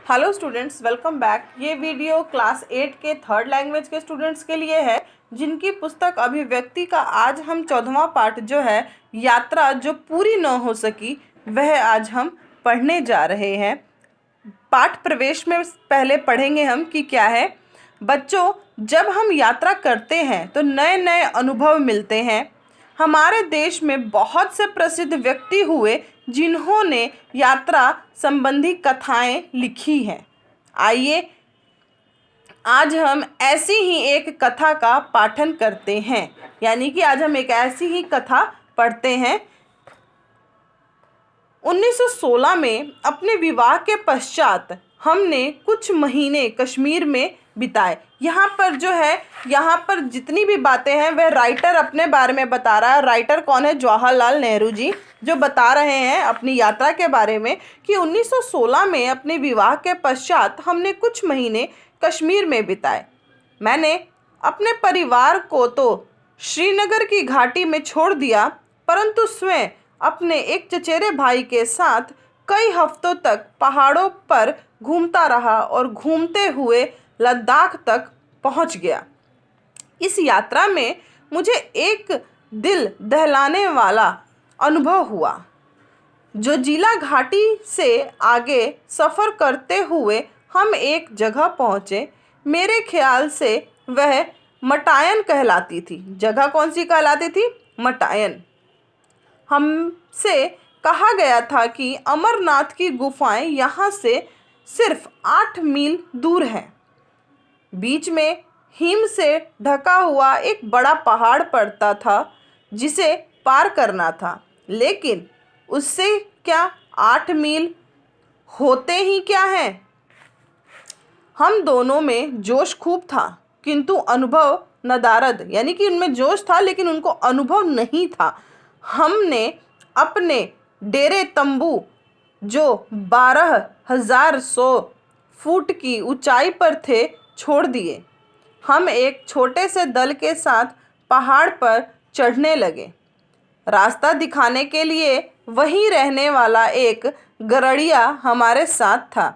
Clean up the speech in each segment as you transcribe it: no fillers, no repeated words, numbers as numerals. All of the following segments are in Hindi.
Hello students, welcome back. ये वीडियो क्लास 8 के थर्ड लैंग्वेज के स्टूडेंट्स के लिए है जिनकी पुस्तक अभिव्यक्ति का आज हम 14वां पार्ट जो है यात्रा जो पूरी न हो सकी वह आज हम पढ़ने जा रहे हैं। पाठ प्रवेश में पहले पढ़ेंगे हम कि क्या है। बच्चों, जब हम यात्रा करते हैं तो नए नए अनुभव मिलते हैं। हमारे देश में बहुत से प्रसिद्ध व्यक्ति हुए जिन्होंने यात्रा संबंधी कथाएं लिखी हैं। आइए आज हम ऐसी ही एक कथा का पाठन करते हैं, यानी कि आज हम एक ऐसी ही कथा पढ़ते हैं। 1916 में अपने विवाह के पश्चात हमने कुछ महीने कश्मीर में बिताए। यहाँ पर जितनी भी बातें हैं वह राइटर अपने बारे में बता रहा है। राइटर कौन है? जवाहरलाल नेहरू जी, जो बता रहे हैं अपनी यात्रा के बारे में कि 1916 में अपने विवाह के पश्चात हमने कुछ महीने कश्मीर में बिताए। मैंने अपने परिवार को तो श्रीनगर की घाटी में छोड़ दिया, परंतु स्वयं अपने एक चचेरे भाई के साथ कई हफ्तों तक पहाड़ों पर घूमता रहा और घूमते हुए लद्दाख तक पहुंच गया। इस यात्रा में मुझे एक दिल दहलाने वाला अनुभव हुआ। जोजिला घाटी से आगे सफ़र करते हुए हम एक जगह पहुँचे। मेरे ख्याल से वह मटायन कहलाती थी। जगह कौन सी कहलाती थी? मटायन। हमसे कहा गया था कि अमरनाथ की गुफाएं यहाँ से सिर्फ 8 मील दूर हैं। बीच में हिम से ढका हुआ एक बड़ा पहाड़ पड़ता था जिसे पार करना था, लेकिन उससे क्या 8 मील होते ही क्या है। हम दोनों में जोश खूब था, किंतु अनुभव नदारद, यानी कि उनमें जोश था लेकिन उनको अनुभव नहीं था। हमने अपने डेरे तंबू जो 12,100 फुट की ऊंचाई पर थे छोड़ दिए। हम एक छोटे से दल के साथ पहाड़ पर चढ़ने लगे। रास्ता दिखाने के लिए वहीं रहने वाला एक गड़रिया हमारे साथ था।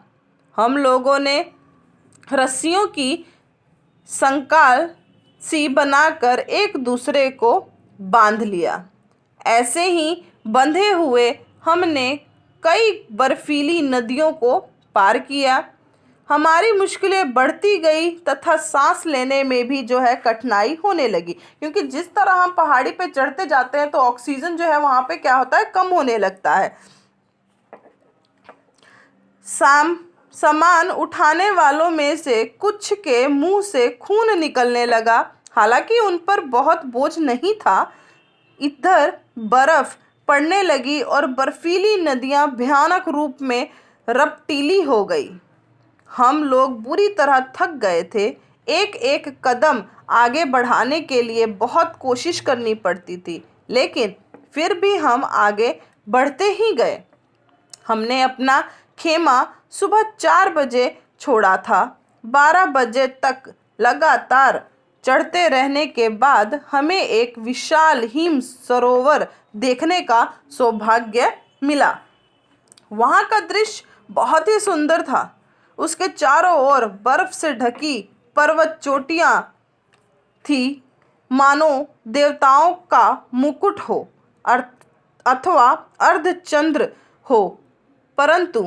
हम लोगों ने रस्सियों की संकाल सी बनाकर एक दूसरे को बांध लिया। ऐसे ही बंधे हुए हमने कई बर्फीली नदियों को पार किया। हमारी मुश्किलें बढ़ती गई तथा सांस लेने में भी कठिनाई होने लगी, क्योंकि जिस तरह हम पहाड़ी पे चढ़ते जाते हैं तो ऑक्सीजन वहाँ पे क्या होता है, कम होने लगता है। सामान उठाने वालों में से कुछ के मुंह से खून निकलने लगा, हालांकि उन पर बहुत बोझ नहीं था। इधर बर्फ पड़ने लगी और बर्फीली नदियां भयानक रूप में रपटीली हो गई। हम लोग बुरी तरह थक गए थे। एक एक कदम आगे बढ़ाने के लिए बहुत कोशिश करनी पड़ती थी, लेकिन फिर भी हम आगे बढ़ते ही गए। हमने अपना खेमा सुबह 4 बजे छोड़ा था। 12 बजे तक लगातार चढ़ते रहने के बाद हमें एक विशाल हिम सरोवर देखने का सौभाग्य मिला। वहाँ का दृश्य बहुत ही सुंदर था। उसके चारों ओर बर्फ से ढकी पर्वत चोटियाँ थी, मानो देवताओं का मुकुट हो अथवा अर्धचंद्र हो, परंतु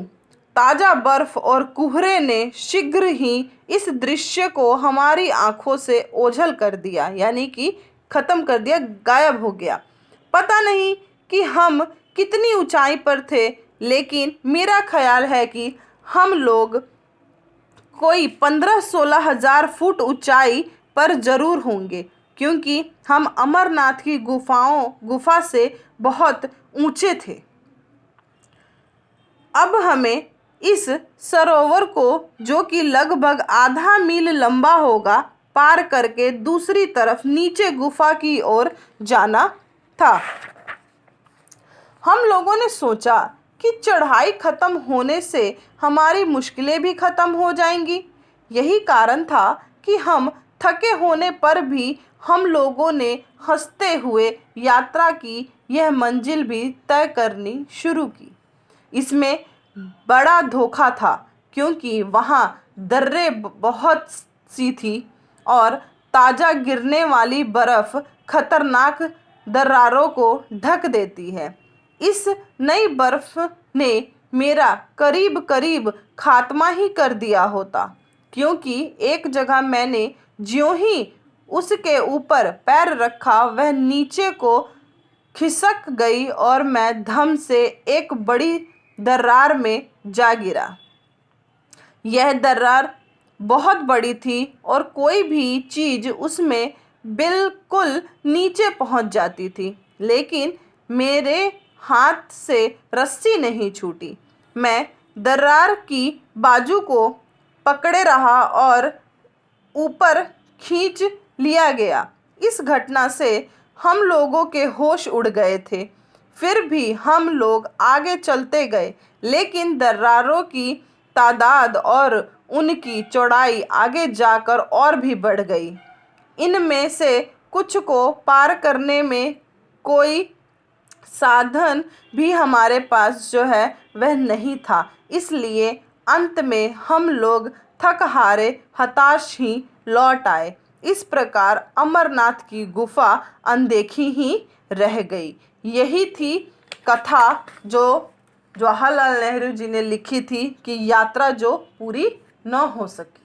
ताज़ा बर्फ और कुहरे ने शीघ्र ही इस दृश्य को हमारी आंखों से ओझल कर दिया, यानी कि ख़त्म कर दिया, गायब हो गया। पता नहीं कि हम कितनी ऊंचाई पर थे, लेकिन मेरा ख्याल है कि हम लोग कोई 15-16 हज़ार फुट ऊंचाई पर ज़रूर होंगे, क्योंकि हम अमरनाथ की गुफा से बहुत ऊंचे थे। अब हमें इस सरोवर को, जो कि लगभग आधा मील लंबा होगा, पार करके दूसरी तरफ नीचे गुफा की ओर जाना था। हम लोगों ने सोचा कि चढ़ाई खत्म होने से हमारी मुश्किलें भी खत्म हो जाएंगी। यही कारण था कि हम थके होने पर भी हम लोगों ने हंसते हुए यात्रा की यह मंजिल भी तय करनी शुरू की। इसमें बड़ा धोखा था, क्योंकि वहाँ दर्रे बहुत सी थी और ताज़ा गिरने वाली बर्फ़ खतरनाक दरारों को ढक देती है। इस नई बर्फ़ ने मेरा करीब करीब खात्मा ही कर दिया होता, क्योंकि एक जगह मैंने ज्यों ही उसके ऊपर पैर रखा वह नीचे को खिसक गई और मैं धम से एक बड़ी दरार में जा गिरा। यह दरार बहुत बड़ी थी और कोई भी चीज़ उसमें बिल्कुल नीचे पहुंच जाती थी, लेकिन मेरे हाथ से रस्सी नहीं छूटी। मैं दरार की बाजू को पकड़े रहा और ऊपर खींच लिया गया। इस घटना से हम लोगों के होश उड़ गए थे। फिर भी हम लोग आगे चलते गए, लेकिन दरारों की तादाद और उनकी चौड़ाई आगे जाकर और भी बढ़ गई। इनमें से कुछ को पार करने में कोई साधन भी हमारे पास जो है वह नहीं था, इसलिए अंत में हम लोग थक हारे हताश ही लौट आए। इस प्रकार अमरनाथ की गुफा अनदेखी ही रह गई। यही थी कथा जो जवाहरलाल नेहरू जी ने लिखी थी कि यात्रा जो पूरी न हो सकी।